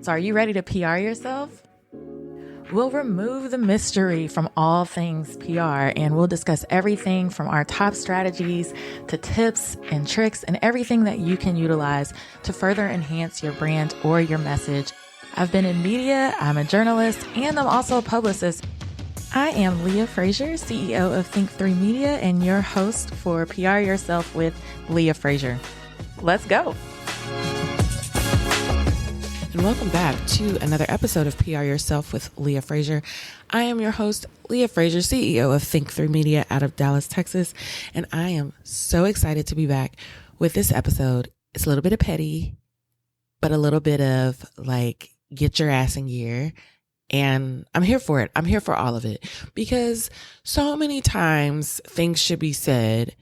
So are you ready to PR yourself? We'll remove the mystery from all things PR, and we'll discuss everything from our top strategies to tips and tricks and everything that you can utilize to further enhance your brand or your message. I've been in media, I'm a journalist, and I'm also a publicist. I am Leah Frazier, CEO of Think3 Media, and your host for PR Yourself with Leah Frazier. Let's go. And welcome back to another episode of PR Yourself with Leah Frazier. I am your host, Leah Frazier, CEO of Think3 Media out of Dallas, Texas. And I am so excited to be back with this episode. It's a little bit of petty, but a little bit of like, get your ass in gear. And I'm here for it. I'm here for all of it because so many times things should be said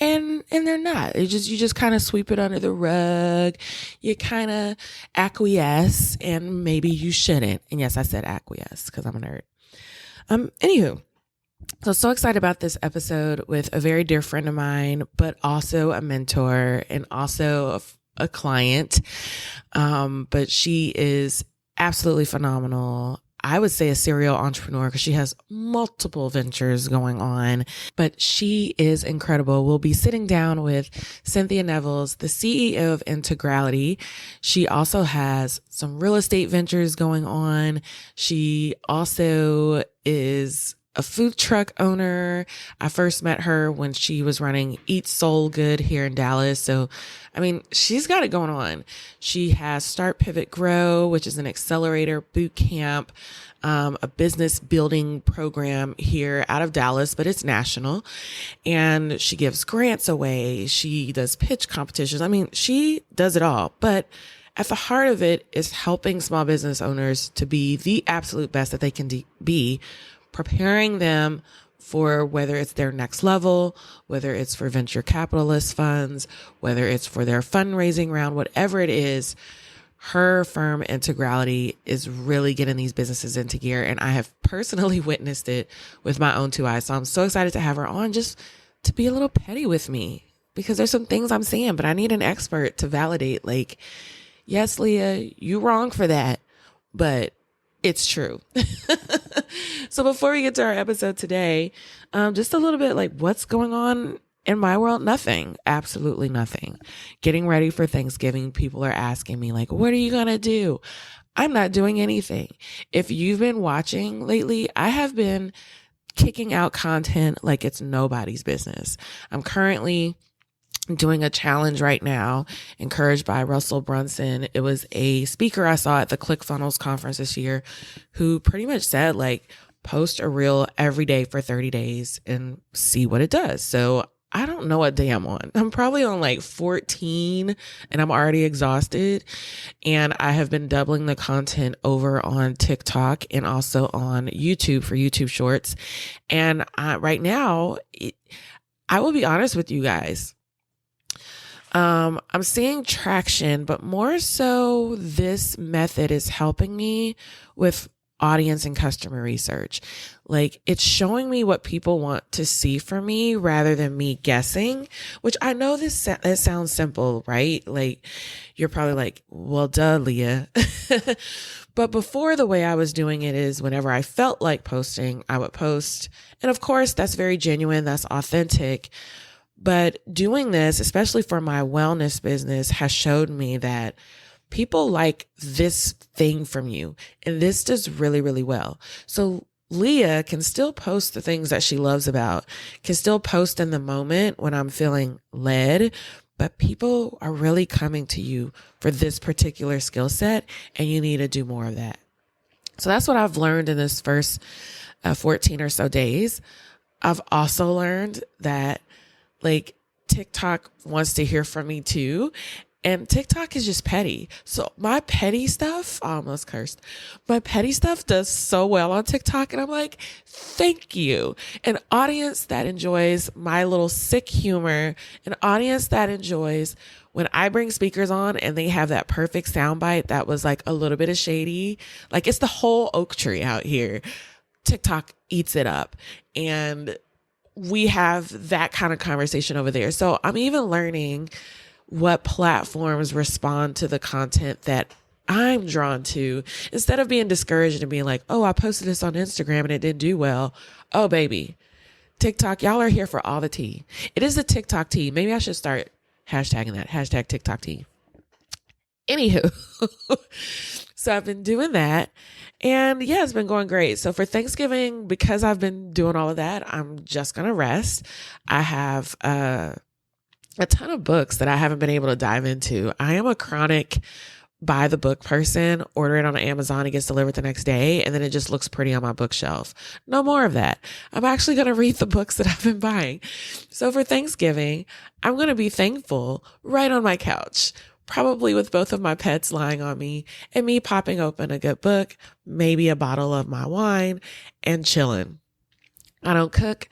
and they're not. You just kind of sweep it under the rug. You kind of acquiesce, and maybe you shouldn't. And yes, I said acquiesce because I'm a nerd. Anywho, so excited about this episode with a very dear friend of mine, but also a mentor and also a client. But she is absolutely phenomenal. I would say a serial entrepreneur because she has multiple ventures going on, but she is incredible. We'll be sitting down with Cynthia Nevels, the CEO of Integrality. She also has some real estate ventures going on. She also is a food truck owner. I first met her when she was running Eat Soul Good here in Dallas. So, I mean, she's got it going on. She has Start, Pivot, Grow, which is an accelerator boot camp, a business building program here out of Dallas, but it's national. And she gives grants away. She does pitch competitions. I mean, she does it all. But at the heart of it is helping small business owners to be the absolute best that they can be, preparing them for whether it's their next level, whether it's for venture capitalist funds, whether it's for their fundraising round, whatever it is. Her firm Integrality is really getting these businesses into gear. And I have personally witnessed it with my own two eyes. So I'm so excited to have her on just to be a little petty with me because there's some things I'm saying, but I need an expert to validate like, yes, Leah, you wrong for that, but it's true. So before we get to our episode today, just a little bit like what's going on in my world? Nothing. Absolutely nothing. Getting ready for Thanksgiving. People are asking me like, what are you going to do? I'm not doing anything. If you've been watching lately, I have been kicking out content like it's nobody's business. I'm currently doing a challenge right now, encouraged by Russell Brunson. It was a speaker I saw at the ClickFunnels conference this year who pretty much said like, post a reel every day for 30 days and see what it does. So I don't know what day I'm on. I'm probably on like 14 and I'm already exhausted. And I have been doubling the content over on TikTok and also on YouTube for YouTube Shorts. And right now, I will be honest with you guys. I'm seeing traction, but more so this method is helping me with audience and customer research. Like it's showing me what people want to see from me rather than me guessing, which I know it sounds simple, right? Like you're probably like, well, duh, Leah. But before the way I was doing it is whenever I felt like posting, I would post. And of course, that's very genuine. That's authentic. But doing this, especially for my wellness business, has showed me that people like this thing from you. And this does really, really well. So Leah can still post the things that she loves about, can still post in the moment when I'm feeling led, but people are really coming to you for this particular skill set and you need to do more of that. So that's what I've learned in this first 14 or so days. I've also learned that like TikTok wants to hear from me too. And TikTok is just petty. So my petty stuff, I almost cursed. My petty stuff does so well on TikTok. And I'm like, thank you. An audience that enjoys my little sick humor, an audience that enjoys when I bring speakers on and they have that perfect soundbite that was like a little bit of shady. Like it's the whole oak tree out here. TikTok eats it up. And we have that kind of conversation over there. So I'm even learning what platforms respond to the content that I'm drawn to. Instead of being discouraged and being like, oh, I posted this on Instagram and it didn't do well. Oh, baby, TikTok, y'all are here for all the tea. It is the TikTok tea. Maybe I should start hashtagging that. Hashtag TikTok tea. Anywho, so I've been doing that. And yeah, it's been going great. So for Thanksgiving, because I've been doing all of that, I'm just going to rest. I have a ton of books that I haven't been able to dive into. I am a chronic buy the book person, order it on Amazon, it gets delivered the next day, and then it just looks pretty on my bookshelf. No more of that. I'm actually going to read the books that I've been buying. So for Thanksgiving, I'm going to be thankful right on my couch, probably with both of my pets lying on me and me popping open a good book, maybe a bottle of my wine, and chilling. I don't cook.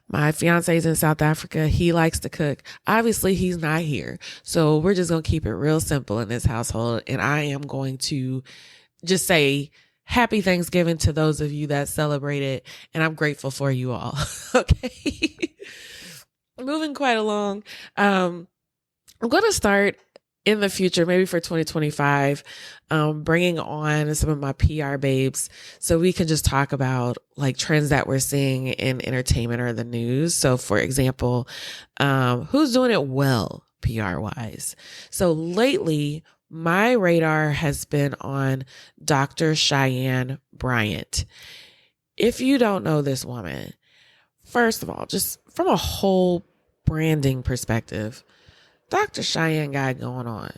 My fiance's in South Africa. He likes to cook. Obviously, he's not here. So we're just going to keep it real simple in this household. And I am going to just say happy Thanksgiving to those of you that celebrate it. And I'm grateful for you all. Okay. Moving quite along. I'm going to start in the future, maybe for 2025, bringing on some of my PR babes so we can just talk about like trends that we're seeing in entertainment or the news. So for example, who's doing it well PR wise? So lately, my radar has been on Dr. Cheyenne Bryant. If you don't know this woman, first of all, just from a whole branding perspective, Dr. Cheyenne got it going on.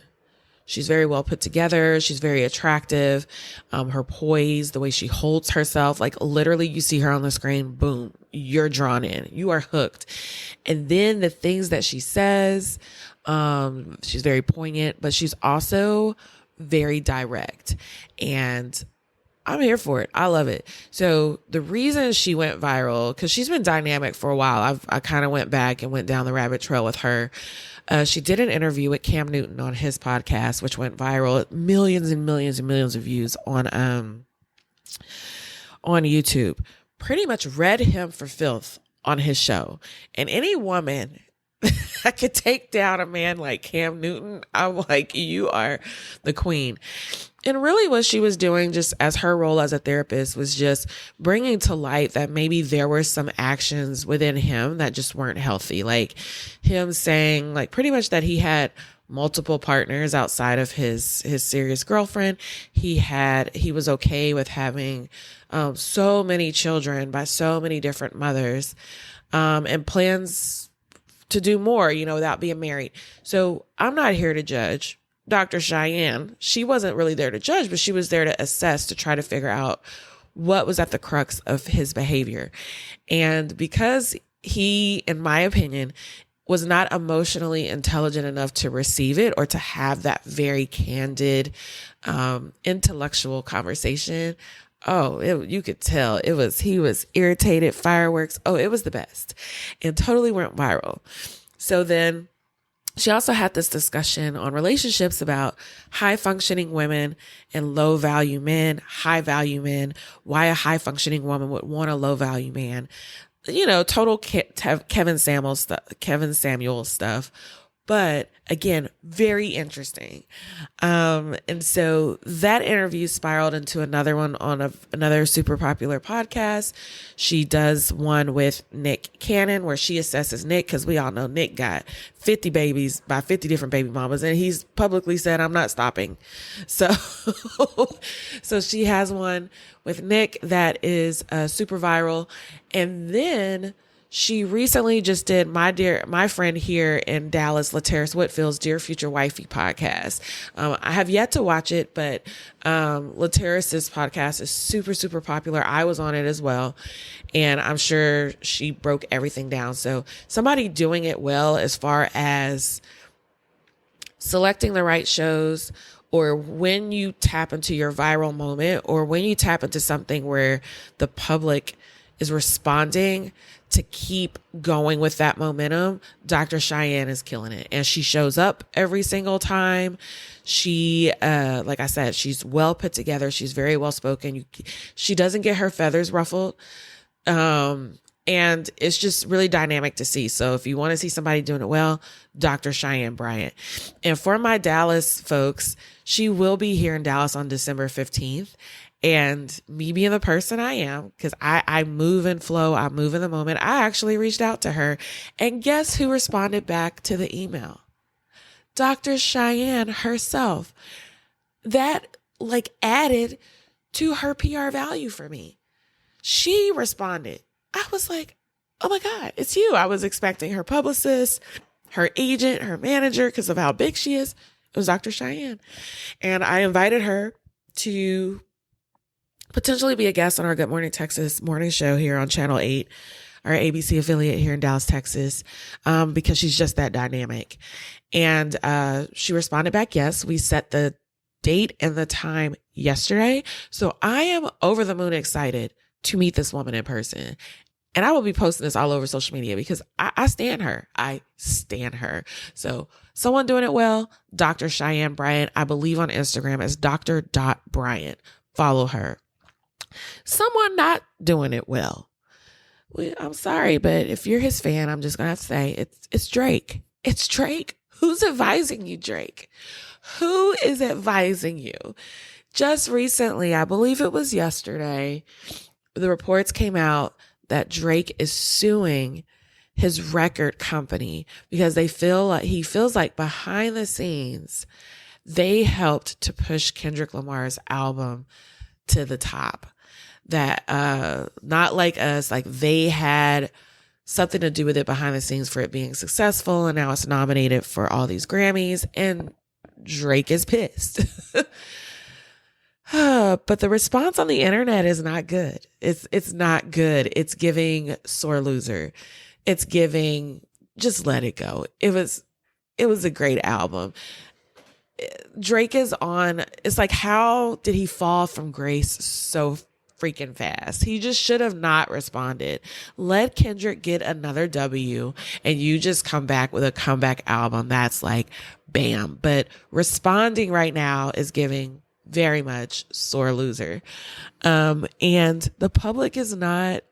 She's very well put together. She's very attractive. Her poise, the way she holds herself, like literally you see her on the screen, boom, you're drawn in, you are hooked. And then the things that she says, she's very poignant, but she's also very direct. And I'm here for it. I love it. So the reason she went viral, because she's been dynamic for a while. I kind of went back and went down the rabbit trail with her. She did an interview with Cam Newton on his podcast, which went viral, millions and millions and millions of views on YouTube. Pretty much read him for filth on his show. And any woman that could take down a man like Cam Newton, I'm like, you are the queen. And really what she was doing, just as her role as a therapist, was just bringing to light that maybe there were some actions within him that just weren't healthy. Like him saying like pretty much that he had multiple partners outside of his serious girlfriend. He was okay with having so many children by so many different mothers, and plans to do more, without being married. So I'm not here to judge Dr. Cheyenne. She wasn't really there to judge, but she was there to assess, to try to figure out what was at the crux of his behavior. And because he, in my opinion, was not emotionally intelligent enough to receive it or to have that very candid, intellectual conversation. You could tell he was irritated, fireworks. It was the best, and totally went viral. So then she also had this discussion on relationships about high functioning women and low value men, high value men, why a high functioning woman would want a low value man, total Kevin Samuel stuff. But again, very interesting. And so that interview spiraled into another one on another super popular podcast. She does one with Nick Cannon where she assesses Nick, because we all know Nick got 50 babies by 50 different baby mamas, and he's publicly said, I'm not stopping. So, so she has one with Nick that is super viral. And then she recently just did my friend here in Dallas, LaTerrace Whitfield's Dear Future Wifey podcast. I have yet to watch it, but LaTerrace's podcast is super, super popular. I was on it as well, and I'm sure she broke everything down. So somebody doing it well as far as selecting the right shows, or when you tap into your viral moment, or when you tap into something where the public is responding, to keep going with that momentum. Dr. Cheyenne is killing it, and she shows up every single time. She, like I said, she's well put together. She's very well spoken. She doesn't get her feathers ruffled. And it's just really dynamic to see. So if you want to see somebody doing it well, Dr. Cheyenne Bryant. And for my Dallas folks, she will be here in Dallas on December 15th. And me being the person I am, because I move and flow, I move in the moment, I actually reached out to her. And guess who responded back to the email? Dr. Cheyenne herself. That like added to her PR value for me. She responded. I was like, oh my God, it's you. I was expecting her publicist, her agent, her manager, because of how big she is. It was Dr. Cheyenne. And I invited her to potentially be a guest on our Good Morning Texas morning show here on Channel 8, our ABC affiliate here in Dallas, Texas, because she's just that dynamic. And she responded back, yes. We set the date and the time yesterday. So I am over the moon excited to meet this woman in person. And I will be posting this all over social media because I stan her. I stan her. So someone doing it well, Dr. Cheyenne Bryant, I believe on Instagram as Dr.Bryant. Follow her. Someone not doing it well. I'm sorry, but if you're his fan, I'm just going to have to say it's Drake. It's Drake. Who's advising you, Drake? Who is advising you? Just recently, I believe it was yesterday, the reports came out that Drake is suing his record company because he feels like behind the scenes, they helped to push Kendrick Lamar's album to the top. That, not like us, like they had something to do with it behind the scenes for it being successful. And now it's nominated for all these Grammys and Drake is pissed. But the response on the internet is not good. It's not good. It's giving sore loser. It's giving just let it go. It was a great album. Drake is on. It's like, how did he fall from grace so freaking fast? He just should have not responded. Let Kendrick get another W and you just come back with a comeback album that's like bam. But responding right now is giving very much sore loser. And the public is not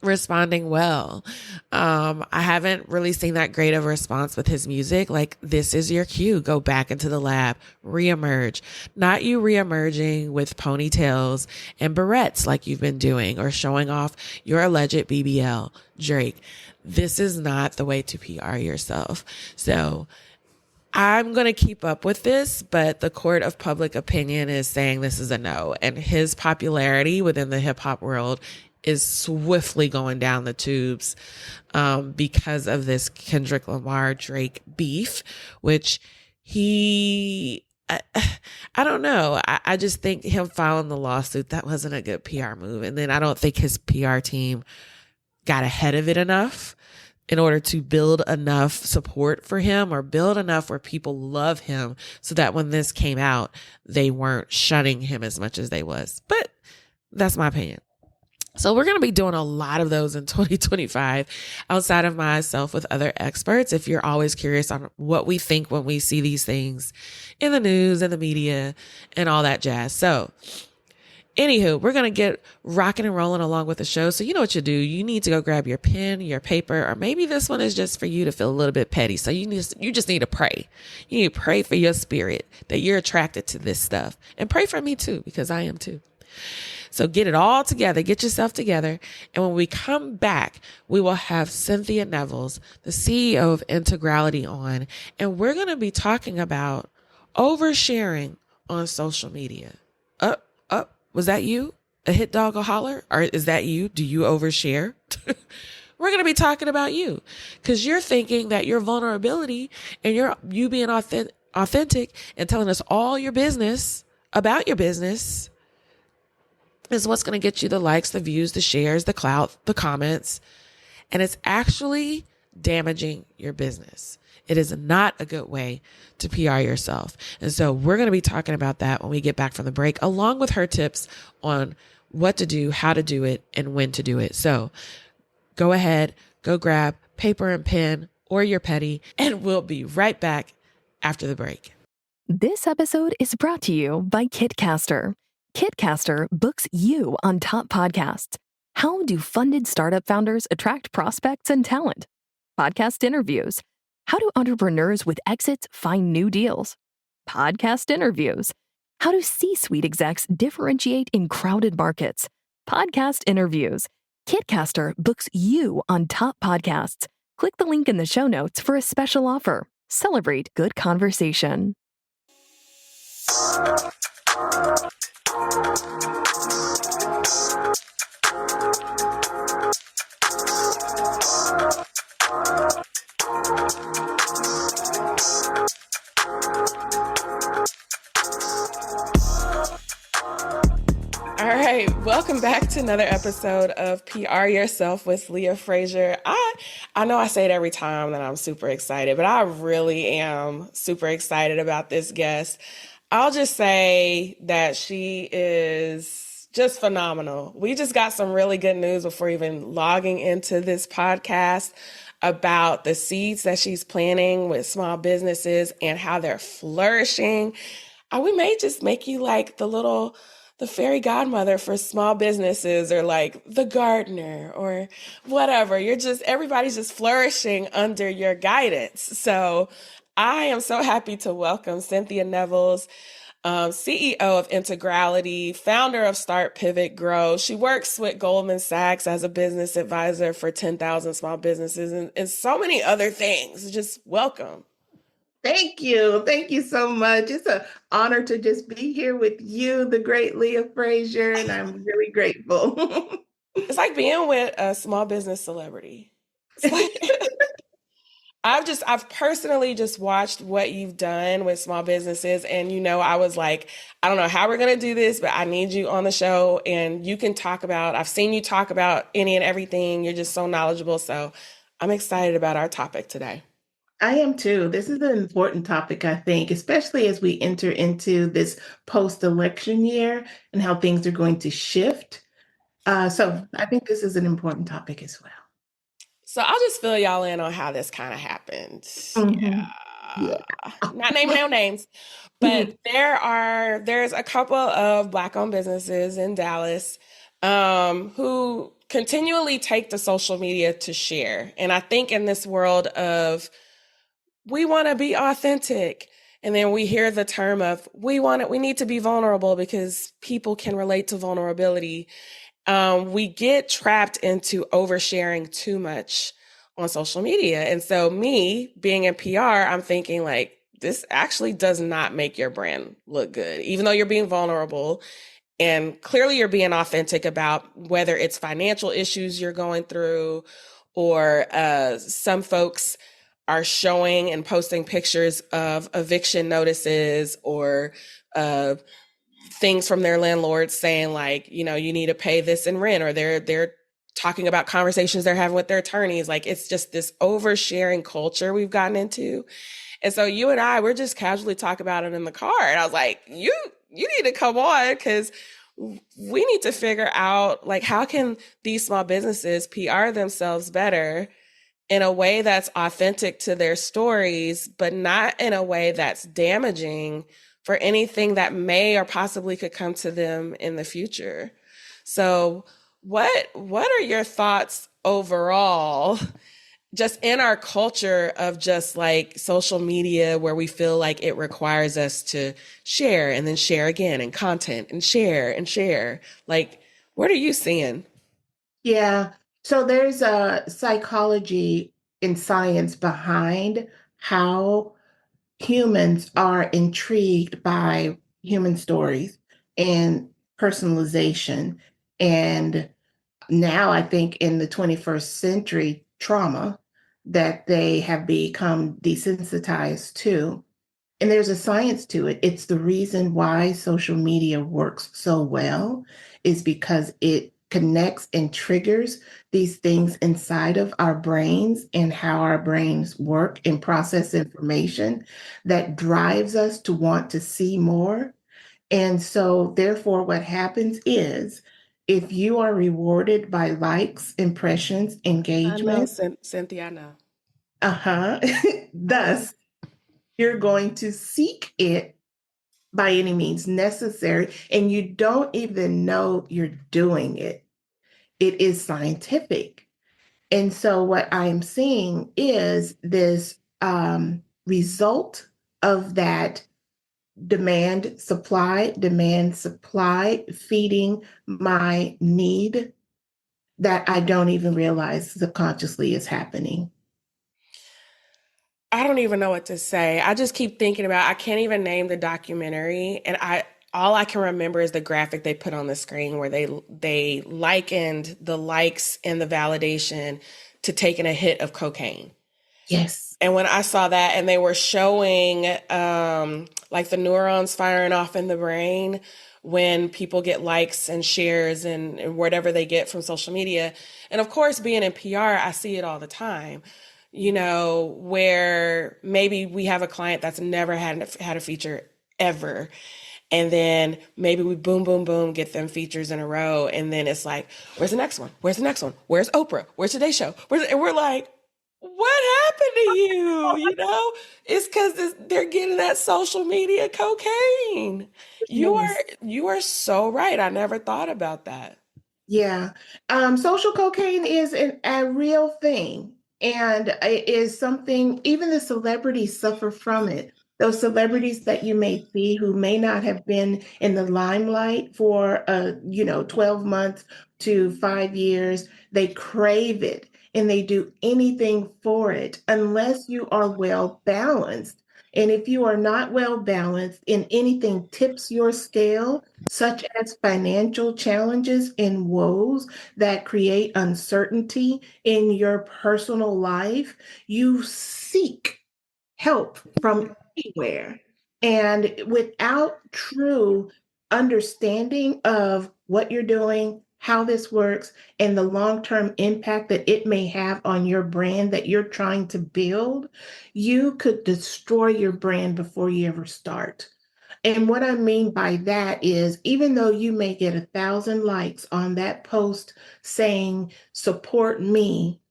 responding well. I haven't really seen that great of a response with his music. Like, this is your cue. Go back into the lab, reemerge. Not you reemerging with ponytails and barrettes like you've been doing or showing off your alleged BBL, Drake. This is not the way to PR yourself. So I'm going to keep up with this, but the court of public opinion is saying this is a no. And his popularity within the hip hop world is swiftly going down the tubes because of this Kendrick Lamar Drake beef, which I don't know. I just think him filing the lawsuit, that wasn't a good PR move. And then I don't think his PR team got ahead of it enough in order to build enough support for him or build enough where people love him so that when this came out, they weren't shunning him as much as they was. But that's my opinion. So we're going to be doing a lot of those in 2025 outside of myself with other experts. If you're always curious on what we think when we see these things in the news and the media and all that jazz. So anywho, we're going to get rocking and rolling along with the show. So you know what you do. You need to go grab your pen, your paper, or maybe this one is just for you to feel a little bit petty. So you just need to pray. You need to pray for your spirit that you're attracted to this stuff, and pray for me too, because I am too. So get it all together, get yourself together. And when we come back, we will have Cynthia Nevels, the CEO of Integrality, on, and we're going to be talking about oversharing on social media. Was that you? A hit dog, a holler? Or is that you? Do you overshare? We're going to be talking about you because you're thinking that your vulnerability and you being authentic and telling us all your business about your business is what's going to get you the likes, the views, the shares, the clout, the comments. And it's actually damaging your business. It is not a good way to PR yourself. And so we're going to be talking about that when we get back from the break, along with her tips on what to do, how to do it, and when to do it. So go ahead, go grab paper and pen or your petty, and we'll be right back after the break. This episode is brought to you by Kitcaster. Kitcaster books you on top podcasts. How do funded startup founders attract prospects and talent? Podcast interviews. How do entrepreneurs with exits find new deals? Podcast interviews. How do C-suite execs differentiate in crowded markets? Podcast interviews. Kitcaster books you on top podcasts. Click the link in the show notes for a special offer. Celebrate good conversation. All right, welcome back to another episode of PR Yourself with Leah Frazier. I know I say it every time that I'm super excited, but I really am super excited about this guest. I'll just say that she is just phenomenal. We just got some really good news before even logging into this podcast about the seeds that she's planting with small businesses and how they're flourishing. We may just make you like the fairy godmother for small businesses, or like the gardener or whatever. Everybody's just flourishing under your guidance. So I am so happy to welcome Cynthia Nevels, CEO of Integrality, founder of Start, Pivot, Grow. She works with Goldman Sachs as a business advisor for 10,000 small businesses and so many other things. Just welcome. Thank you. Thank you so much. It's an honor to just be here with you, the great Leah Frazier, and I'm really grateful. It's like being with a small business celebrity. It's like I've personally just watched what you've done with small businesses, and I was like, I don't know how we're gonna do this, but I need you on the show, and you can talk about. I've seen you talk about any and everything. You're just so knowledgeable, so I'm excited about our topic today. I am too. This is an important topic, I think, especially as we enter into this post-election year and how things are going to shift. So I think this is an important topic as well. So I'll just fill y'all in on how this kind of happened. Mm-hmm. Yeah. Not naming no names, but there's a couple of Black-owned businesses in Dallas who continually take to social media to share. And I think in this world of we want to be authentic. And then we hear the term of we need to be vulnerable because people can relate to vulnerability. We get trapped into oversharing too much on social media. And so me being in PR, I'm thinking like, this actually does not make your brand look good, even though you're being vulnerable. And clearly you're being authentic about whether it's financial issues you're going through, or some folks are showing and posting pictures of eviction notices or things from their landlords saying like, you need to pay this in rent, or they're talking about conversations they're having with their attorneys. Like, it's just this oversharing culture we've gotten into. And so you and I, we're just casually talking about it in the car. And I was like, you need to come on, because we need to figure out like, how can these small businesses PR themselves better in a way that's authentic to their stories, but not in a way that's damaging for anything that may or possibly could come to them in the future. So what are your thoughts overall, just in our culture of just like social media, where we feel like it requires us to share and then share again, and content and share and share? Like, what are you seeing? Yeah. So there's a psychology and science behind how humans are intrigued by human stories and personalization. And now I think in the 21st century, trauma that they have become desensitized to. And there's a science to it. It's the reason why social media works so well, is because it connects and triggers these things inside of our brains and how our brains work and process information that drives us to want to see more. And so, therefore, what happens is if you are rewarded by likes, impressions, I know, engagement, Cynthia, I know. thus, you're going to seek it by any means necessary, and you don't even know you're doing it. it is scientific. And so what I'm seeing is this result of that demand, supply, feeding my need that I don't even realize subconsciously is happening. I don't even know what to say. I just keep thinking about, I can't even name the documentary, and all I can remember is the graphic they put on the screen where they likened the likes and the validation to taking a hit of cocaine. Yes. And when I saw that, and they were showing like the neurons firing off in the brain when people get likes and shares and whatever they get from social media. And of course, being in PR, I see it all the time. You know, where maybe we have a client that's never had a feature ever, and then maybe we boom, boom, boom, get them features in a row. And then it's like, where's the next one? Where's the next one? Where's Oprah? Where's Today Show? And we're like, what happened to you? You know, it's because they're getting that social media cocaine. Yes. You are so right. I never thought about that. Yeah. Social cocaine is a real thing, and it is something even the celebrities suffer from it. Those celebrities that you may see who may not have been in the limelight for 12 months to 5 years, they crave it and they do anything for it unless you are well balanced. And if you are not well balanced and anything tips your scale, such as financial challenges and woes that create uncertainty in your personal life, you seek help from anywhere. And without true understanding of what you're doing, how this works, and the long term impact that it may have on your brand that you're trying to build, you could destroy your brand before you ever start. And what I mean by that is, even though you may get 1,000 likes on that post saying, support me,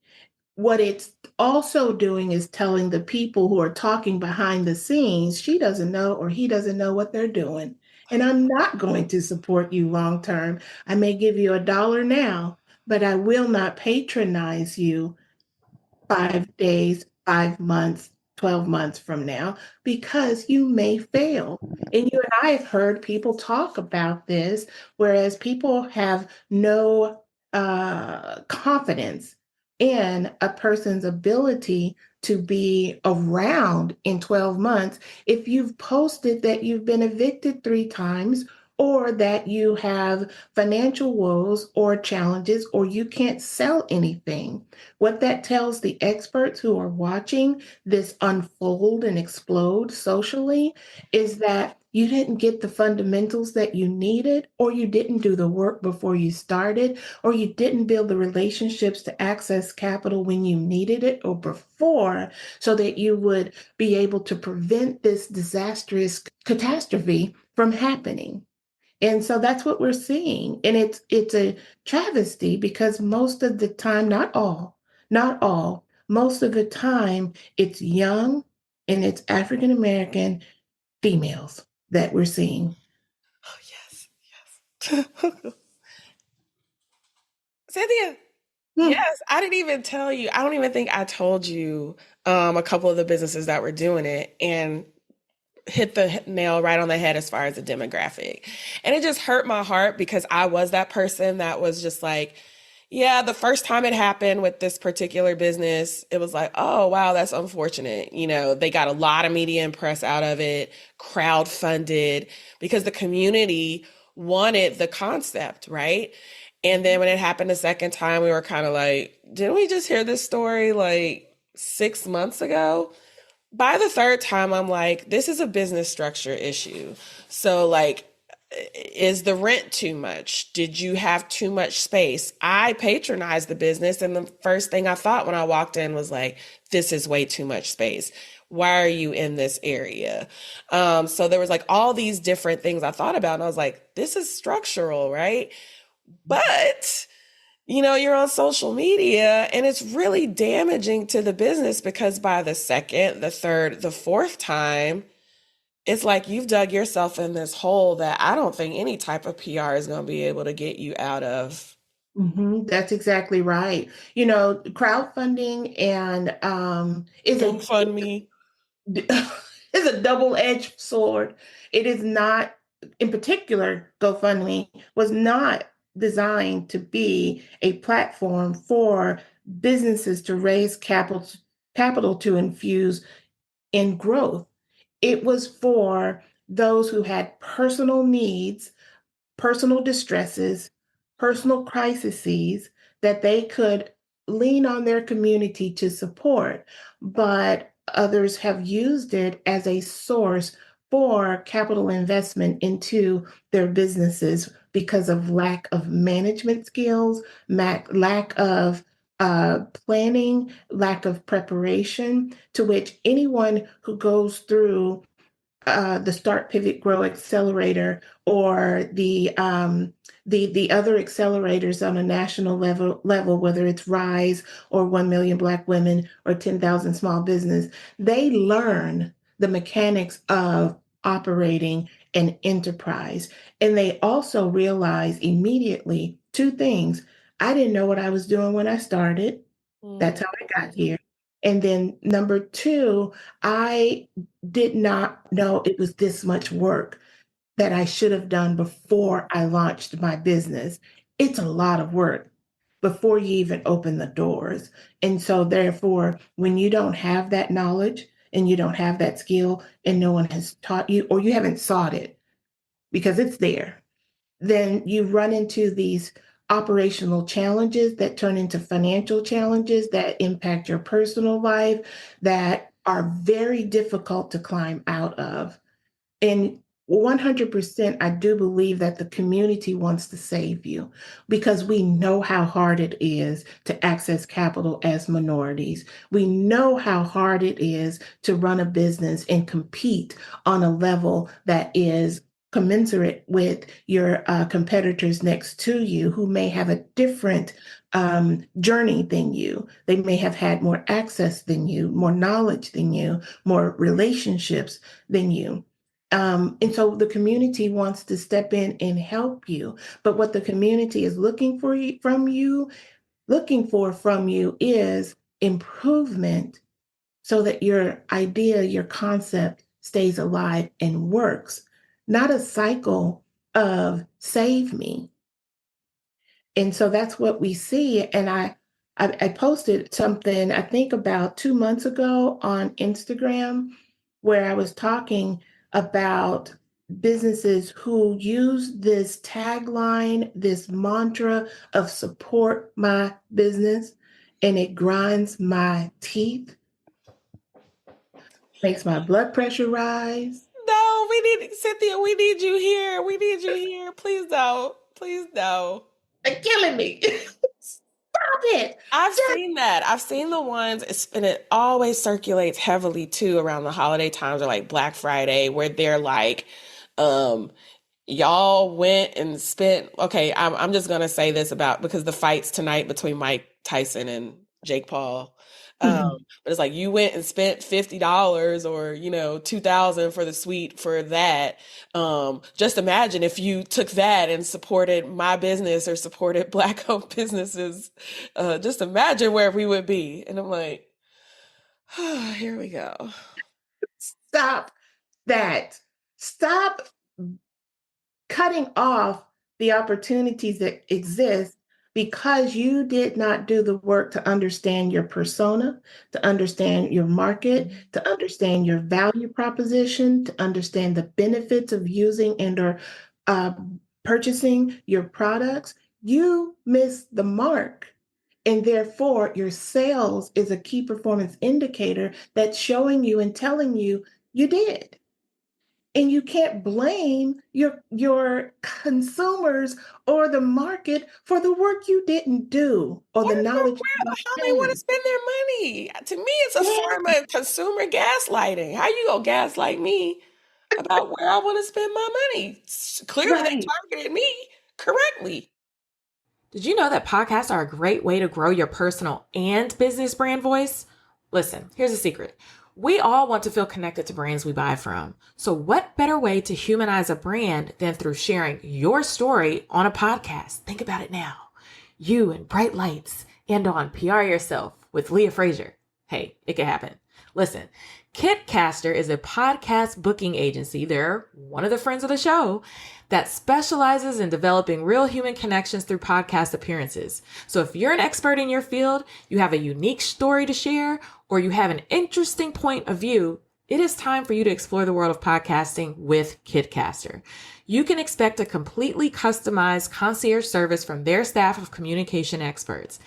what it's also doing is telling the people who are talking behind the scenes, she doesn't know or he doesn't know what they're doing. And I'm not going to support you long term. I may give you $1 now, but I will not patronize you 5 days, 5 months, 12 months from now, because you may fail. And you and I have heard people talk about this, whereas people have no confidence in a person's ability to be around in 12 months if you've posted that you've been evicted 3 times, or that you have financial woes or challenges, or you can't sell anything. What that tells the experts who are watching this unfold and explode socially is that you didn't get the fundamentals that you needed, or you didn't do the work before you started, or you didn't build the relationships to access capital when you needed it or before, so that you would be able to prevent this disastrous catastrophe from happening. And so that's what we're seeing. And it's a travesty because most of the time, not all, most of the time it's young and it's African American females that we're seeing. Oh, yes, yes. Cynthia, Hmm. yes, I didn't even tell you. I don't even think I told you a couple of the businesses that were doing it. And hit the nail right on the head as far as the demographic. And it just hurt my heart because I was that person that was just like, yeah, the first time it happened with this particular business, it was like, oh, wow, that's unfortunate. You know, they got a lot of media and press out of it, crowd funded, because the community wanted the concept, right? And then when it happened the second time, we were kind of like, didn't we just hear this story like 6 months ago? By the third time, I'm like, this is a business structure issue. So, like, is the rent too much? Did you have too much space? I patronized the business, and the first thing I thought when I walked in was like, this is way too much space. Why are you in this area? So there was like all these different things I thought about, and I was like, this is structural, right? But you know, you're on social media and it's really damaging to the business because by the second, the third, the fourth time, it's like you've dug yourself in this hole that I don't think any type of PR is going to be able to get you out of. That's exactly right. Crowdfunding and is a GoFundMe. is a double-edged sword. It is not, in particular, GoFundMe was not designed to be a platform for businesses to raise capital to infuse in growth. It was for those who had personal needs, personal distresses, personal crises that they could lean on their community to support. But others have used it as a source for capital investment into their businesses because of lack of management skills, lack of planning, lack of preparation, to which anyone who goes through the Start Pivot Grow Accelerator or the other accelerators on a national level, whether it's Rise or 1 Million Black Women or 10,000 Small Business, they learn the mechanics of operating an enterprise. And they also realize immediately two things. I didn't know what I was doing when I started. That's how I got here. And then number two, I did not know it was this much work that I should have done before I launched my business. It's a lot of work before you even open the doors. And so, therefore, when you don't have that knowledge and you don't have that skill and no one has taught you, or you haven't sought it because it's there, then you run into these operational challenges that turn into financial challenges that impact your personal life that are very difficult to climb out of. And 100%, I do believe that the community wants to save you because we know how hard it is to access capital as minorities. We know how hard it is to run a business and compete on a level that is commensurate with your competitors next to you who may have a different journey than you. They may have had more access than you, more knowledge than you, more relationships than you. And so the community wants to step in and help you. But what the community is looking for from you is improvement so that your idea, your concept stays alive and works, not a cycle of save me. And so that's what we see. And I posted something, I think about 2 months ago on Instagram, where I was talking about businesses who use this tagline, this mantra of support my business, and it grinds my teeth, makes my blood pressure rise. No, we need Cynthia. We need you here. We need you here. Please don't. Please no. They're killing me. Stop it. I've Just seen that. I've seen the ones, and it always circulates heavily too around the holiday times or like Black Friday, where they're like, um, y'all went and spent. Okay, I'm just gonna say this about because the fights tonight between Mike Tyson and Jake Paul. Mhm. But it's like you went and spent $50 or 2,000 for the suite for that. Just imagine if you took that and supported my business or supported Black-owned businesses. Just imagine where we would be. And I'm like, here we go. Stop that. Stop cutting off the opportunities that exist because you did not do the work to understand your persona, to understand your market, to understand your value proposition, to understand the benefits of using and or uh, purchasing your products. You missed the mark. And therefore, your sales is a key performance indicator that's showing you and telling you you did. And you can't blame your consumers or the market for the work you didn't do or the What for knowledge you real? didn't How they want to gain. spend their money? To me, it's a Yeah, form of consumer gaslighting. How you gonna gaslight me about where I want to spend my money? Clearly, they right. targeted me correctly. Did you know that podcasts are a great way to grow your personal and business brand voice? Listen, here's a secret. We all want to feel connected to brands we buy from. So, what better way to humanize a brand than through sharing your story on a podcast? Think about it now. you in bright lights and on PR Yourself with Leah Frazier. Hey, it can happen. Listen, Kitcaster is a podcast booking agency. They're one of the friends of the show that specializes in developing real human connections through podcast appearances. So if you're an expert in your field, you have a unique story to share, or you have an interesting point of view, it is time for you to explore the world of podcasting with Kitcaster. You can expect a completely customized concierge service from their staff of communication experts.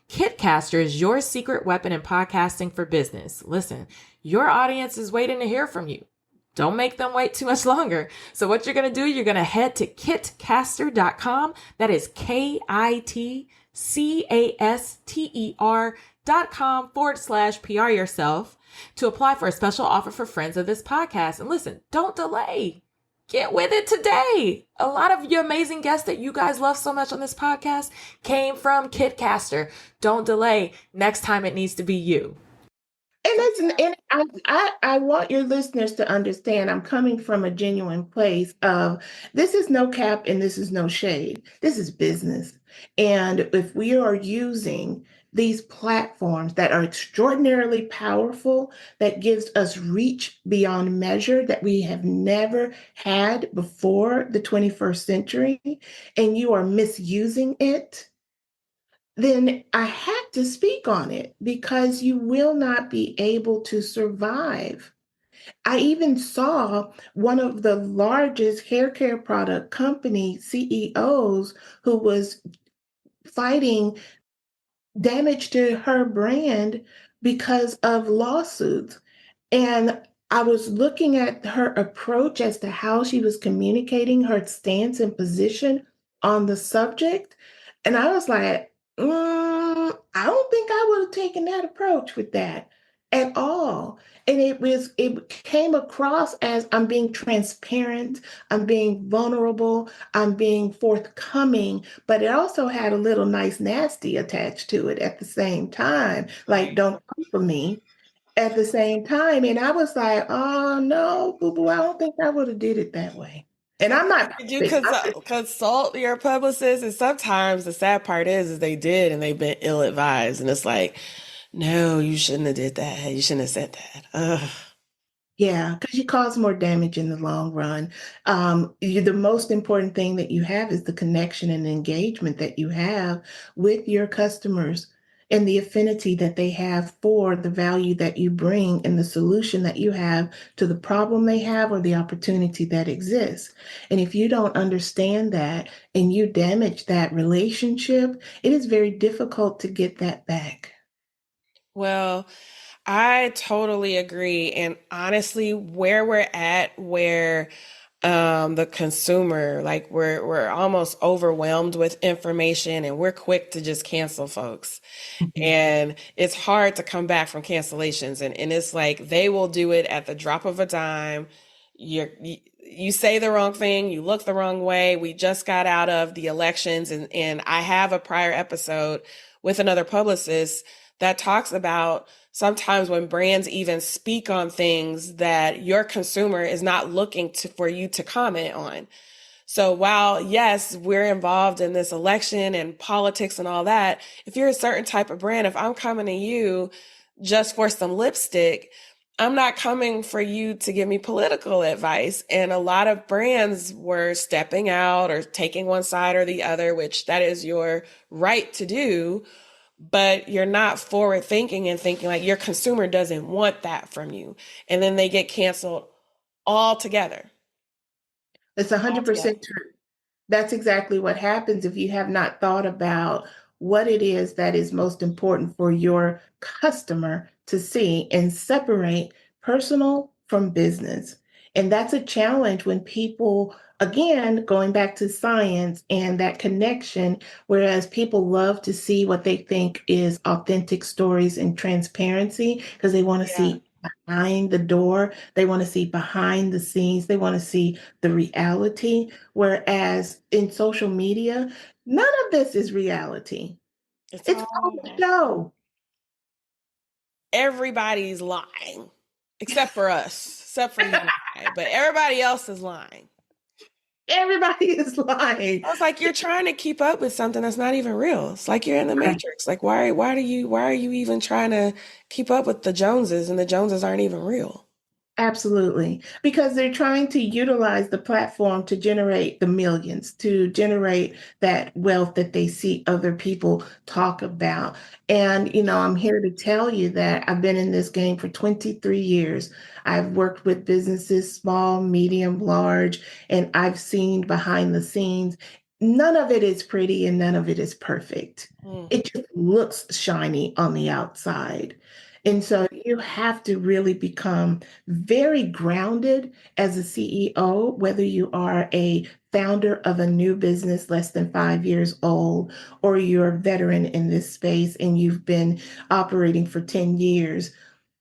Kitcaster is your secret weapon in podcasting for business. Listen, your audience is waiting to hear from you. Don't make them wait too much longer. So what you're going to do, you're going to head to kitcaster.com. That is kitcaster.com/PR yourself to apply for a special offer for friends of this podcast. And listen, don't delay. Get with it today. A lot of your amazing guests that you guys love so much on this podcast came from Kitcaster. Don't delay. Next time it needs to be you. And listen, and I want your listeners to understand I'm coming from a genuine place of this is no cap and this is no shade. This is business. And if we are using these platforms that are extraordinarily powerful, that gives us reach beyond measure that we have never had before the 21st century, and you are misusing it, then I have to speak on it because you will not be able to survive. I even saw one of the largest hair care product company CEOs who was fighting damage to her brand because of lawsuits. And I was looking at her approach as to how she was communicating her stance and position on the subject. And I was like, I don't think I would have taken that approach with that at all. And it came across as I'm being transparent, I'm being vulnerable, I'm being forthcoming, but it also had a little nice nasty attached to it at the same time. Like, don't come for me at the same time. And I was like, oh no, boo boo, I don't think I would have did it that way. And I'm not Did you perfect. consult your publicist? And sometimes the sad part is they did and they've been ill advised. And it's like, no, you shouldn't have did that. You shouldn't have said that. Ugh. Yeah, because you cause more damage in the long run. The most important thing that you have is the connection and engagement that you have with your customers and the affinity that they have for the value that you bring and the solution that you have to the problem they have or the opportunity that exists. And if you don't understand that and you damage that relationship, it is very difficult to get that back. Well, I totally agree. And honestly, where we're at, where the consumer, like we're almost overwhelmed with information and we're quick to just cancel folks. Mhm. And it's hard to come back from cancellations. And it's like they will do it at the drop of a dime. You say the wrong thing, you look the wrong way. We just got out of the elections, and I have a prior episode with another publicist that talks about sometimes when brands even speak on things that your consumer is not looking for you to comment on. So while, yes, we're involved in this election and politics and all that, if you're a certain type of brand, if I'm coming to you just for some lipstick, I'm not coming for you to give me political advice. And a lot of brands were stepping out or taking one side or the other, which that is your right to do. But you're not forward thinking and thinking like your consumer doesn't want that from you. And then they get canceled altogether. It's 100% Altogether. true. That's exactly what happens if you have not thought about what it is that is most important for your customer to see and separate personal from business. And that's a challenge when people, again, going back to science and that connection, whereas people love to see what they think is authentic stories and transparency because they want to Yeah. see behind the door, they want to see behind the scenes, they want to see the reality. Whereas in social media, none of this is reality. It's It's all a all show. everybody's lying except for us, except for you and I, but everybody else is lying. Everybody is lying. I was like, you're trying to keep up with something that's not even real. It's like you're in the Matrix. Like, why are you even trying to keep up with the Joneses and the Joneses aren't even real? Absolutely. Because they're trying to utilize the platform to generate the millions, to generate that wealth that they see other people talk about. And, I'm here to tell you that I've been in this game for 23 years. I've worked with businesses, small, medium, large, and I've seen behind the scenes. None of it is pretty and none of it is perfect. Mm. It just looks shiny on the outside. And so you have to really become very grounded as a CEO, whether you are a founder of a new business less than 5 years old, or you're a veteran in this space and you've been operating for 10 years.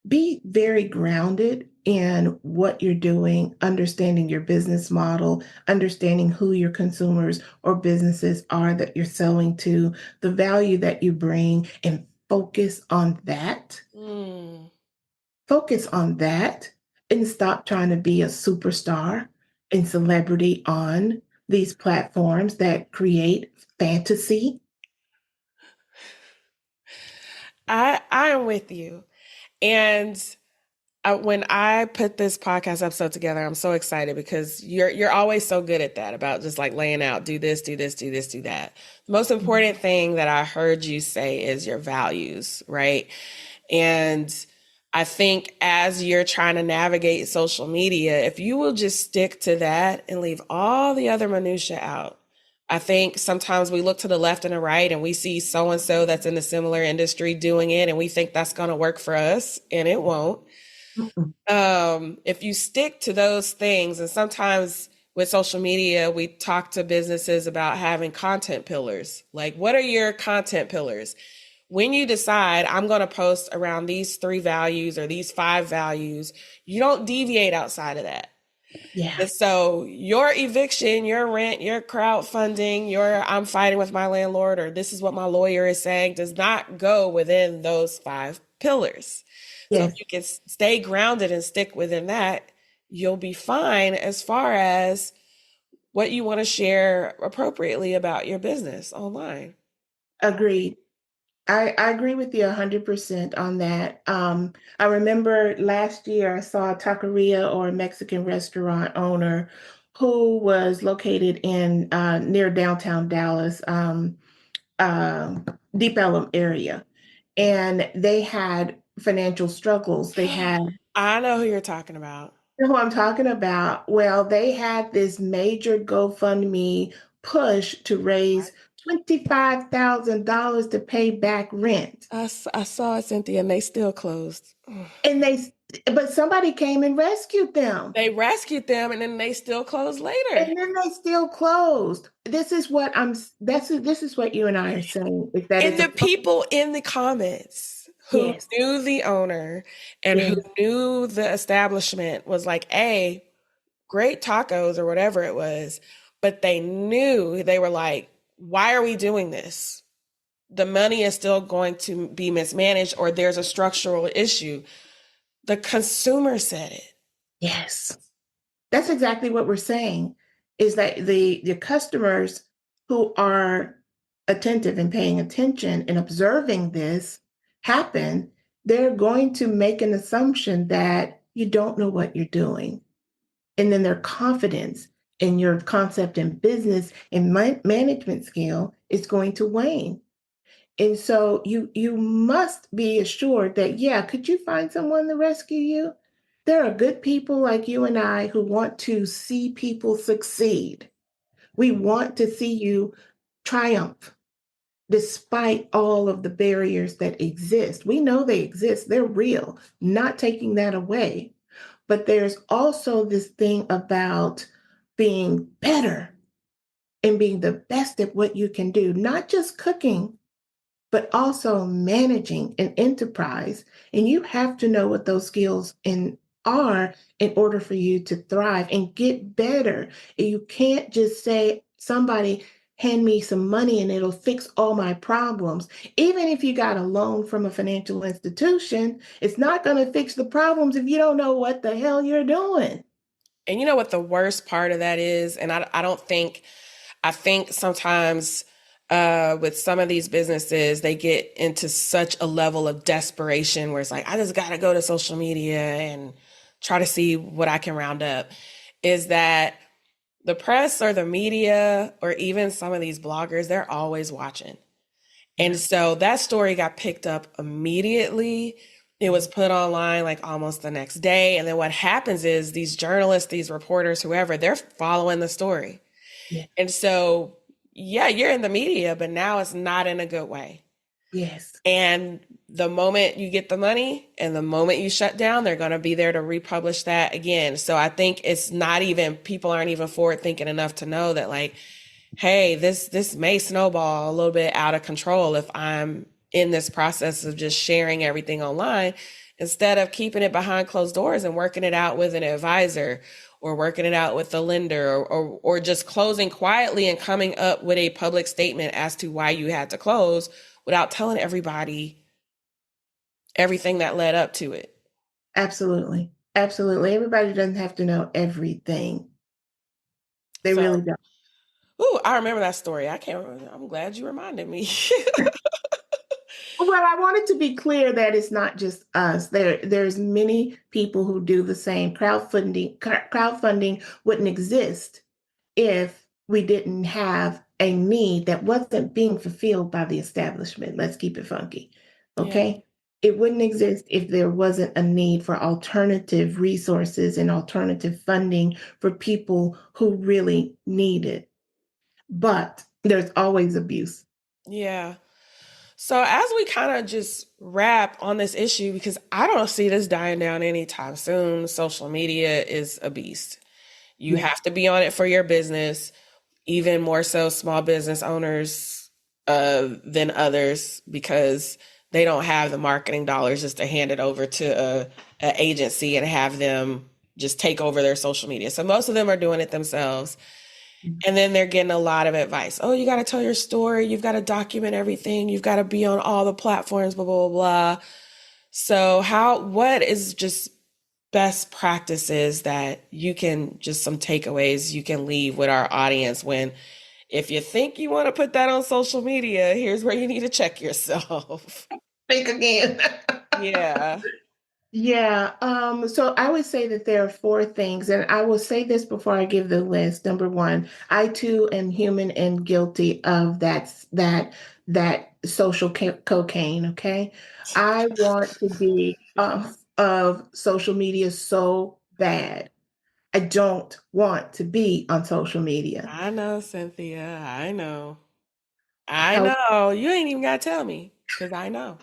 Be very grounded in what you're doing, understanding your business model, understanding who your consumers or businesses are that you're selling to, the value that you bring, and focus on that. Mm. Focus on that and stop trying to be a superstar and celebrity on these platforms that create fantasy. I am with you. And when I put this podcast episode together, I'm so excited because you're always so good at that, about just like laying out, do this, do this, do this, do that. The most important thing that I heard you say is your values, right? And I think as you're trying to navigate social media, if you will just stick to that and leave all the other minutia out. I think sometimes we look to the left and the right and we see so and so that's in a similar industry doing it, and we think that's going to work for us, and it won't. Mm-mm. If you stick to those things, and sometimes with social media, we talk to businesses about having content pillars. Like, what are your content pillars? When you decide I'm going to post around these 3 values or these 5 values, you don't deviate outside of that. Yeah. And so your eviction, your rent, your crowdfunding, your I'm fighting with my landlord, or this is what my lawyer is saying, does not go within those 5 pillars. So if Yes. you can stay grounded and stick within that, you'll be fine as far as what you want to share appropriately about your business online. Agreed. I agree with you 100% on that. I remember last year I saw a taqueria or a Mexican restaurant owner who was located in near downtown Dallas, uh, Deep Ellum area, and they had financial struggles. They had, I know who you're talking about. you know who I'm talking about? Well, they had this major GoFundMe push to raise $25,000 to pay back rent. I saw it, Cynthia, and they still closed. And but somebody came and rescued them. They rescued them, and then they still closed later. And then they still closed. This is what you and I are saying, is that And it's a the people in the comments who yes, knew the owner and who yes, knew the establishment was like, A, great tacos or whatever it was, but they knew, they were like, why are we doing this? The money is still going to be mismanaged, or there's a structural issue. The consumer said it. yes. That's exactly what we're saying, is that the customers who are attentive and paying attention and observing this happen, they're going to make an assumption that you don't know what you're doing. And then their confidence in your concept and business and management skill is going to wane. And so you must be assured that, yeah, could you find someone to rescue you? There are good people like you and I who want to see people succeed. We want to see you triumph despite all of the barriers that exist. We know they exist, they're real, not taking that away. But there's also this thing about being better and being the best at what you can do, not just cooking, but also managing an enterprise. And you have to know what those skills are in order for you to thrive and get better. And you can't just say, somebody hand me some money and it'll fix all my problems. Even if you got a loan from a financial institution, it's not going to fix the problems if you don't know what the hell you're doing. And you know what the worst part of that is? And I don't think, I think sometimes with some of these businesses, they get into such a level of desperation where it's like, I just got to go to social media and try to see what I can round up. Is that the press or the media or even some of these bloggers, they're always watching. And Yeah. so that story got picked up immediately. It was put online like almost the next day. And then what happens is these journalists, these reporters, whoever, they're following the story. Yeah. And so, yeah, you're in the media, but now it's not in a good way. Yes. And the moment you get the money and the moment you shut down, they're going to be there to republish that again. So I think it's not even, people aren't even forward thinking enough to know that, like, hey, this may snowball a little bit out of control if I'm in this process of just sharing everything online instead of keeping it behind closed doors and working it out with an advisor or working it out with the lender or just closing quietly and coming up with a public statement as to why you had to close without telling everybody everything that led up to it. Absolutely. Absolutely. Everybody doesn't have to know everything. They So, really don't. ooh, I remember that story. I can't remember. I'm glad you reminded me. Well, I wanted to be clear that it's not just us. There's many people who do the same. Crowdfunding wouldn't exist if we didn't have a need that wasn't being fulfilled by the establishment. Let's keep it funky. Yeah. Okay? It wouldn't exist if there wasn't a need for alternative resources and alternative funding for people who really need it. But there's always abuse. Yeah. So as we kind of just wrap on this issue, because I don't see this dying down anytime soon, social media is a beast. You Yeah. have to be on it for your business, even more so small business owners than others, because they don't have the marketing dollars just to hand it over to a agency and have them just take over their social media. So most of them are doing it themselves. And then they're getting a lot of advice. Oh, you got to tell your story. You've got to document everything. You've got to be on all the platforms, blah, blah, blah, blah. So what is just best practices that you can, just some takeaways you can leave with our audience when, if you think you want to put that on social media, here's where you need to check yourself. Think again. Yeah. Yeah, so I would say that there are four things, and I will say this before I give the list. Number one, I too am human and guilty of that social cocaine. Okay, I want to be off of social media so bad. I don't want to be on social media. I know, Cynthia. I know. I How know. You ain't even got to tell me because I know.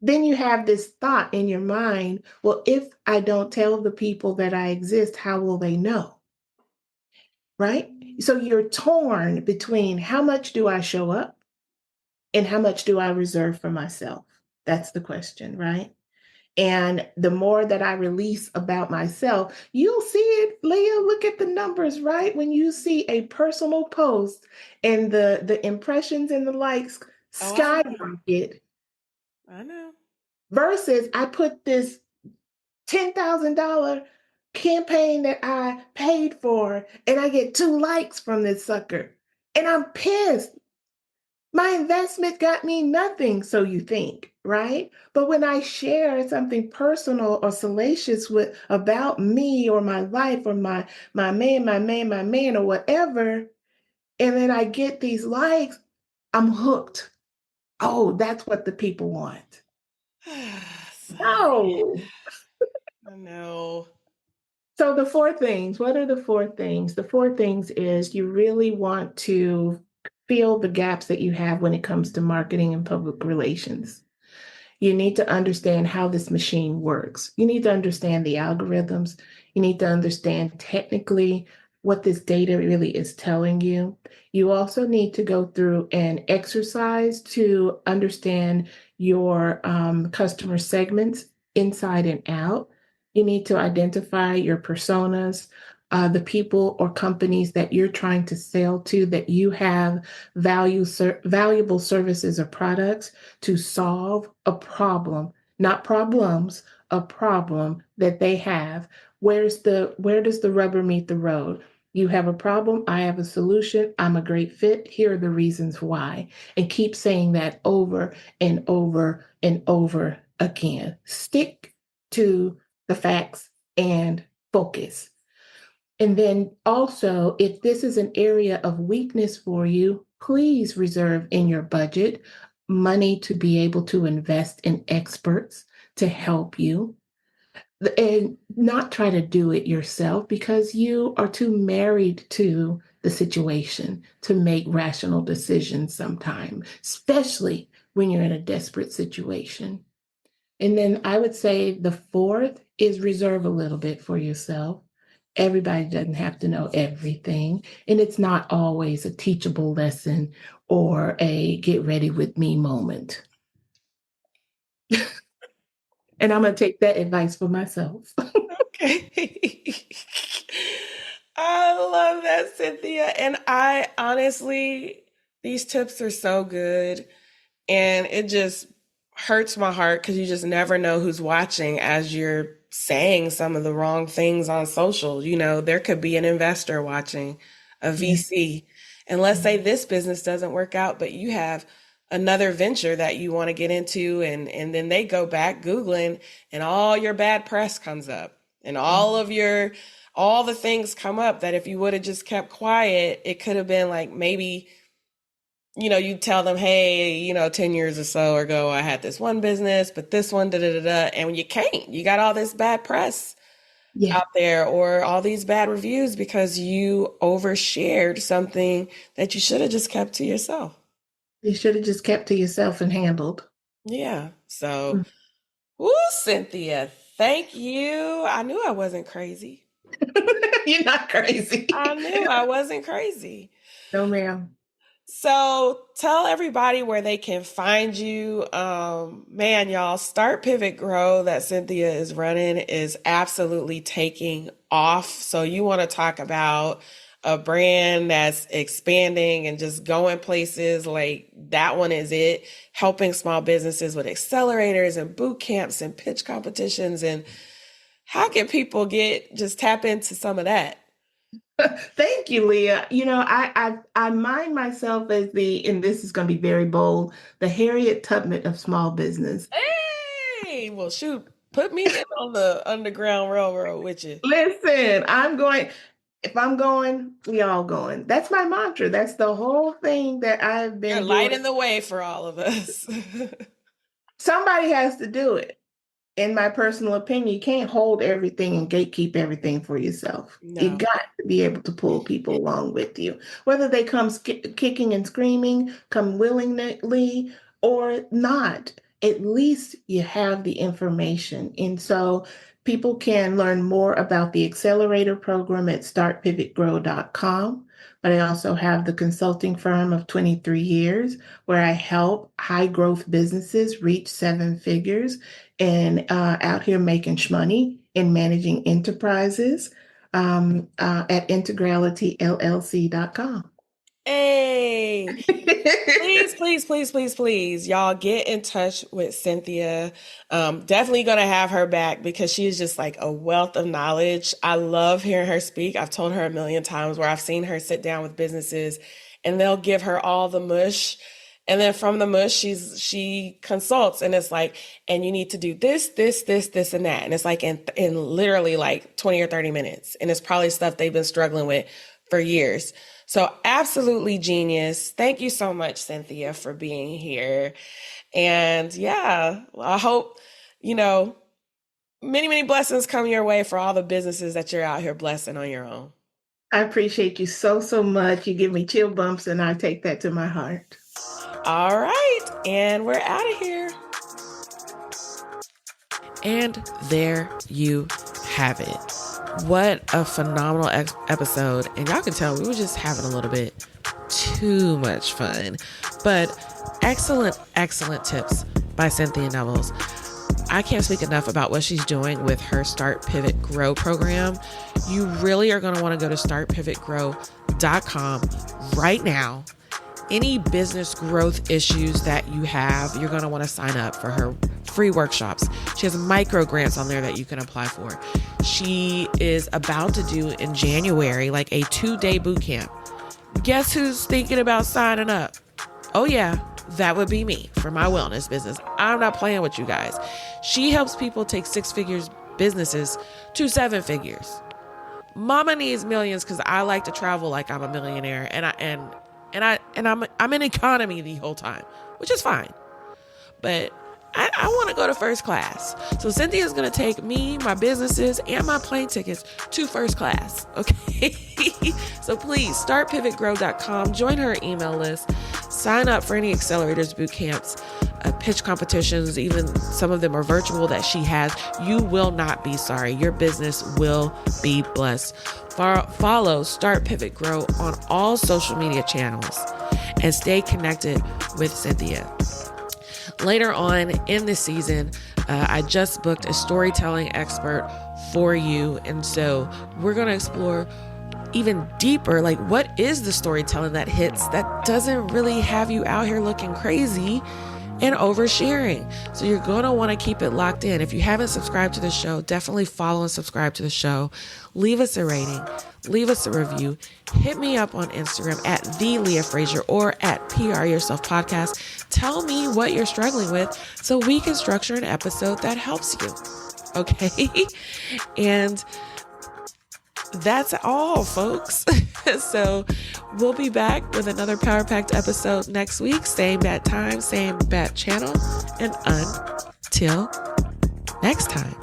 then you have this thought in your mind, well, if I don't tell the people that I exist, how will they know? Right? So you're torn between how much do I show up and how much do I reserve for myself? That's the question, right? And the more that I release about myself, you'll see it, Leah. Look at the numbers, right? When you see a personal post and the impressions and the likes Oh, I know. skyrocket I know. versus I put this $10,000 campaign that I paid for, and I get 2 likes from this sucker. And I'm pissed. My investment got me nothing, so you think, right? But when I share something personal or salacious with about me or my life or my man, or whatever, and then I get these likes, I'm hooked. Oh, that's what the people want. Sorry. No. I know. So the four things, what are the four things? The four things is you really want to fill the gaps that you have when it comes to marketing and public relations. You need to understand how this machine works. You need to understand the algorithms. You need to understand technically what this data really is telling you. You also need to go through an exercise to understand your customer segments inside and out. You need to identify your personas, the people or companies that you're trying to sell to, that you have valuable services or products to solve a problem, not problems, a problem that they have where does the rubber meet the road? You have a problem, I have a solution, I'm a great fit. Here are the reasons why. And keep saying that over and over and over again. Stick to the facts and focus. And then also, if this is an area of weakness for you, please reserve in your budget money to be able to invest in experts to help you and not try to do it yourself because you are too married to the situation to make rational decisions sometimes, especially when you're in a desperate situation. And then I would say the fourth is reserve a little bit for yourself. Everybody doesn't have to know everything, and it's not always a teachable lesson or a get ready with me moment. And I'm going to take that advice for myself. Okay. I love that, Cynthia. And I honestly, these tips are so good. And it just hurts my heart because you just never know who's watching as you're saying some of the wrong things on social. You know, there could be an investor watching, a VC. And let's say this business doesn't work out, but you have another venture that you want to get into. And then they go back Googling and all your bad press comes up and all the things come up that if you would have just kept quiet, it could have been like maybe you tell them, hey, 10 years or so ago, I had this one business, but this one, da da da da. And when you can't, you got all this bad press out there or all these bad reviews because you overshared something that you should have just kept to yourself. You should have just kept to yourself and handled. Yeah. So, woo, Cynthia, thank you. I knew I wasn't crazy. You're not crazy. I knew I wasn't crazy. No, ma'am. So tell everybody where they can find you. Man, y'all, Start Pivot Grow that Cynthia is running is absolutely taking off. So you want to talk about a brand that's expanding and just going places, like that one is it, helping small businesses with accelerators and boot camps and pitch competitions. And how can people just tap into some of that? Thank you, Leah. I mind myself as and this is going to be very bold, the Harriet Tubman of small business. Hey, well, shoot, put me in on the Underground Railroad with you. Listen, if I'm going, we all going. That's my mantra. That's the whole thing that I've been You're doing. lighting the way for all of us. Somebody has to do it. In my personal opinion, you can't hold everything and gatekeep everything for yourself. No. You got to be able to pull people along with you, whether they come kicking and screaming, come willingly or not. At least you have the information. And so people can learn more about the accelerator program at startpivotgrow.com. But I also have the consulting firm of 23 years where I help high growth businesses reach 7 figures and out here making money and managing enterprises at integralityllc.com. Hey, please, y'all get in touch with Cynthia. Definitely going to have her back because she is just like a wealth of knowledge. I love hearing her speak. I've told her a million times where I've seen her sit down with businesses and they'll give her all the mush. And then from the mush, she consults and it's like, and you need to do this, and that. And it's like in literally like 20 or 30 minutes. And it's probably stuff they've been struggling with for years. So absolutely genius. Thank you so much, Cynthia, for being here. And yeah, I hope, many, many blessings come your way for all the businesses that you're out here blessing on your own. I appreciate you so, so much. You give me chill bumps and I take that to my heart. All right. And we're out of here. And there you have it. What a phenomenal episode. And y'all can tell we were just having a little bit too much fun. But excellent tips by Cynthia Nevels. I can't speak enough about what she's doing with her Start Pivot Grow program. You really are going to want to go to startpivotgrow.com right now. Any business growth issues that you have, you're going to want to sign up for her free workshops. She has micro grants on there that you can apply for. She is about to do in January, like a 2-day boot camp. Guess who's thinking about signing up? Oh yeah, that would be me for my wellness business. I'm not playing with you guys. She helps people take 6-figures businesses to 7 figures. Mama needs millions because I like to travel like I'm a millionaire, and I'm in economy the whole time, which is fine. But I want to go to first class. So Cynthia is going to take me, my businesses, and my plane tickets to first class. Okay. So please startpivotgrow.com, join her email list, sign up for any accelerators, boot camps, pitch competitions. Even some of them are virtual that she has. You will not be sorry. Your business will be blessed. Follow Start Pivot Grow on all social media channels and stay connected with Cynthia. Later on in the season, I just booked a storytelling expert for you. And so we're going to explore even deeper, like what is the storytelling that hits that doesn't really have you out here looking crazy and oversharing. So you're going to want to keep it locked in. If you haven't subscribed to the show, definitely follow and subscribe to the show. Leave us a rating, leave us a review, hit me up on Instagram at the Leah Frazier or at PR Yourself Podcast. Tell me what you're struggling with so we can structure an episode that helps you. Okay. And that's all, folks. So we'll be back with another Power Packed episode next week. Same bat time, same bat channel. And until next time.